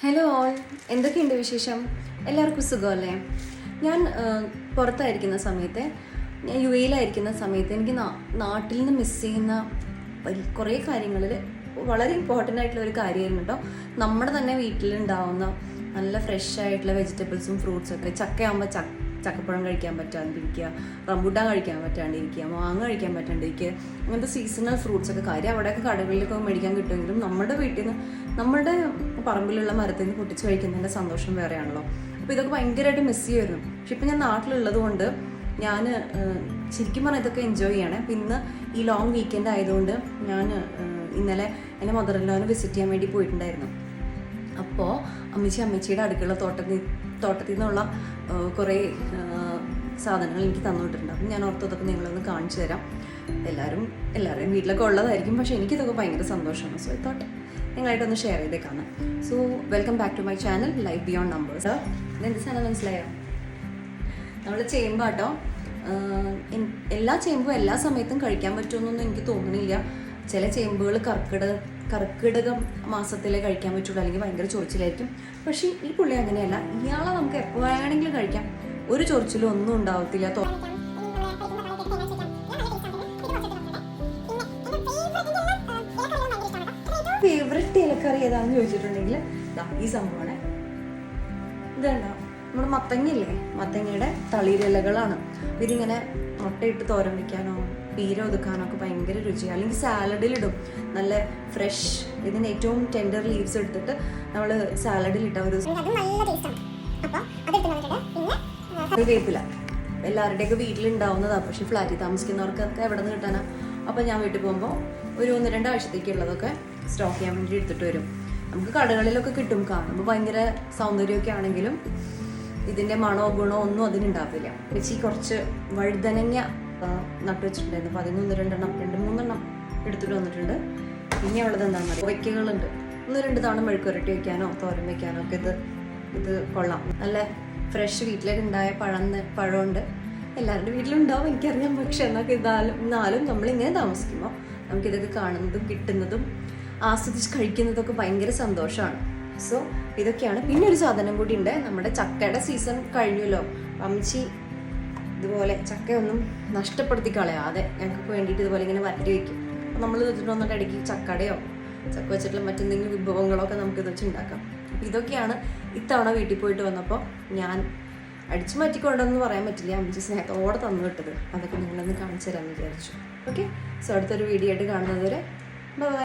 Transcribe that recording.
Hello all, എന്തൊക്കെയുണ്ട് വിശേഷം? എല്ലാവർക്കും സുഖമല്ലേ? ഞാൻ പുറത്തായിരിക്കുന്ന സമയത്ത്, ഞാൻ യു എയിലായിരിക്കുന്ന സമയത്ത് എനിക്ക് നാട്ടിൽ നിന്ന് മിസ് ചെയ്യുന്ന കുറേ കാര്യങ്ങളിൽ വളരെ ഇമ്പോർട്ടൻ്റ് ആയിട്ടുള്ള ഒരു കാര്യമായിരുന്നു കേട്ടോ. നമ്മുടെ തന്നെ വീട്ടിലുണ്ടാവുന്ന നല്ല ഫ്രഷ് ആയിട്ടുള്ള വെജിറ്റബിൾസും ഫ്രൂട്ട്സും ഒക്കെ. ചക്കയാകുമ്പോൾ ചക്കപ്പഴം കഴിക്കാൻ പറ്റാണ്ടിരിക്കുക, റംബൂട്ടാൻ കഴിക്കാൻ പറ്റാണ്ടിരിക്കുക, മാങ്ങ കഴിക്കാൻ പറ്റാണ്ടിരിക്കുക, അങ്ങനത്തെ സീസണൽ ഫ്രൂട്ട്സ് ഒക്കെ. കാര്യം അവിടെയൊക്കെ കടകളിലൊക്കെ മേടിക്കാൻ കിട്ടുമെങ്കിലും നമ്മുടെ വീട്ടിൽ നിന്ന്, നമ്മുടെ പറമ്പിലുള്ള മരത്തിൽ നിന്ന് പൊട്ടിച്ച് കഴിക്കുന്നതിൻ്റെ സന്തോഷം വേറെയാണല്ലോ. അപ്പോൾ ഇതൊക്കെ ഭയങ്കരമായിട്ട് മിസ് ചെയ്യുമായിരുന്നു. പക്ഷെ ഇപ്പം ഞാൻ നാട്ടിലുള്ളത് കൊണ്ട് ഞാൻ ശരിക്കും പറഞ്ഞാൽ ഇതൊക്കെ എൻജോയ് ചെയ്യണേ. അപ്പം ഇന്ന് ഈ ലോങ് വീക്കെൻഡ് ആയതുകൊണ്ട് ഞാൻ ഇന്നലെ എൻ്റെ മദർ-ഇൻ-ലോനെ വിസിറ്റ് ചെയ്യാൻ വേണ്ടി പോയിട്ടുണ്ടായിരുന്നു. അപ്പോൾ അമ്മച്ചിയുടെ അടുക്കള തോട്ടത്തിൽ നിന്നുള്ള കുറേ സാധനങ്ങൾ എനിക്ക് തന്നുവിട്ടിട്ടുണ്ട്. അപ്പം ഞാൻ ഓർത്തതൊക്കെ നിങ്ങളൊന്ന് കാണിച്ചു തരാം. എല്ലാവരെയും വീട്ടിലൊക്കെ ഉള്ളതായിരിക്കും, പക്ഷേ എനിക്കിതൊക്കെ ഭയങ്കര സന്തോഷമാണ്. സോ തോട്ടെ നിങ്ങളായിട്ടൊന്ന് ഷെയർ ചെയ്തേക്കാണ്. So welcome back to my channel life beyond numbers. ഇതെന്ത് സാധനം മനസ്സിലായോ? നമ്മൾ ചേമ്പ് കേട്ടോ. എല്ലാ ചേമ്പും എല്ലാ സമയത്തും കഴിക്കാൻ പറ്റുമെന്നൊന്നും എനിക്ക് തോന്നുന്നില്ല. ചില ചേമ്പുകൾ കർക്കിടകം മാസത്തിലേ കഴിക്കാൻ പറ്റുള്ളൂ, അല്ലെങ്കിൽ ഭയങ്കര ചൊറിച്ചിലായിരിക്കും. പക്ഷേ ഈ പുള്ളി അങ്ങനെയല്ല. ഇയാളെ നമുക്ക് എപ്പോൾ വേണമെങ്കിലും കഴിക്കാം, ഒരു ചൊറിച്ചിലും ഒന്നും ഉണ്ടാവത്തില്ല. ഫേവററ്റ് ഇലക്കറി ഏതാണെന്ന് ചോദിച്ചിട്ടുണ്ടെങ്കിൽ ഈ സംഭവമാണ്. ഇതുണ്ടോ, നമ്മുടെ മത്തങ്ങയില്ലേ, മത്തങ്ങയുടെ തളിരിലകളാണ്. ഇതിങ്ങനെ മുട്ടയിട്ട് തോരൻ വയ്ക്കാനോ പീര ഒതുക്കാനോ ഒക്കെ ഭയങ്കര രുചിയാണ്. അല്ലെങ്കിൽ സാലഡിലിടും, നല്ല ഫ്രഷ്. ഇതിന് ഏറ്റവും ടെൻഡർ ലീവ്സ് എടുത്തിട്ട് നമ്മൾ സാലഡിലിട്ട ഒരു വേപ്പില എല്ലാവരുടെയൊക്കെ വീട്ടിലുണ്ടാവുന്നതാണ്. പക്ഷേ ഫ്ലാറ്റിൽ താമസിക്കുന്നവർക്കൊക്കെ എവിടെ നിന്ന് കിട്ടാനാ? അപ്പോൾ ഞാൻ വീട്ടിൽ പോകുമ്പോൾ ഒരു 1-2 ആഴ്ചത്തേക്കുള്ളതൊക്കെ സ്റ്റോക്ക് ചെയ്യാൻ വേണ്ടി എടുത്തിട്ട് വരും. നമുക്ക് കടകളിലൊക്കെ കിട്ടും. കാണുമ്പോൾ ഭയങ്കര സൗന്ദര്യമൊക്കെ ആണെങ്കിലും ഇതിൻ്റെ മണോ ഗുണോ ഒന്നും അതിനുണ്ടാവില്ല. വെച്ച് കുറച്ച് വഴുതനങ്ങ നട്ടു വെച്ചിട്ടുണ്ടായിരുന്നു. അപ്പോൾ അതിന് 2-3 എടുത്തിട്ട് വന്നിട്ടുണ്ട്. പിന്നെ ഉള്ളത് എന്താണെന്ന് അറിയാം, വയ്ക്കകളുണ്ട്. 1-2 തവണ മെഴുക്കുരട്ടി വയ്ക്കാനോ തോരൻ വയ്ക്കാനോ ഒക്കെ ഇത് കൊള്ളാം. നല്ല ഫ്രഷ് വീട്ടിലേക്ക് ഉണ്ടായ പഴമുണ്ട്. എല്ലാവരുടെ വീട്ടിലുണ്ടാവും എനിക്കറിയാം. പക്ഷെ എന്നൊക്കെ എന്നാലും നമ്മളിങ്ങനെ താമസിക്കുമ്പോൾ നമുക്കിതൊക്കെ കാണുന്നതും കിട്ടുന്നതും ആസ്വദിച്ച് കഴിക്കുന്നതൊക്കെ ഭയങ്കര സന്തോഷമാണ്. സോ ഇതൊക്കെയാണ്. പിന്നെ ഒരു സാധനം കൂടി ഉണ്ട്. നമ്മുടെ ചക്കയുടെ സീസൺ കഴിഞ്ഞല്ലോ. അമ്മച്ചി ഇതുപോലെ ചക്കയൊന്നും നഷ്ടപ്പെടുത്തി കളയാതെ ഞങ്ങൾക്ക് വേണ്ടിയിട്ട് ഇതുപോലെ ഇങ്ങനെ വരട്ടി വയ്ക്കും. അപ്പോൾ നമ്മൾ വെച്ചിട്ട് വന്നിട്ട് ഇടയ്ക്ക് ചക്കടയോ ചക്ക വെച്ചിട്ടുള്ള മറ്റെന്തെങ്കിലും വിഭവങ്ങളോ ഒക്കെ നമുക്ക് ഇത് വെച്ച് ഉണ്ടാക്കാം. അപ്പോൾ ഇതൊക്കെയാണ് ഇത്തവണ വീട്ടിൽ പോയിട്ട് വന്നപ്പോൾ ഞാൻ അടിച്ചു മാറ്റിക്കൊണ്ടെന്ന് പറയാൻ പറ്റില്ല, അമ്മച്ചി സ്നേഹത്തോടെ തന്നു വിട്ടത്. അതൊക്കെ നിങ്ങളൊന്ന് കാണിച്ചു തരാമെന്ന് വിചാരിച്ചു. ഓക്കെ, സോ അടുത്തൊരു വീഡിയോ ആയിട്ട് കാണുന്നത് വരെ ബൈ.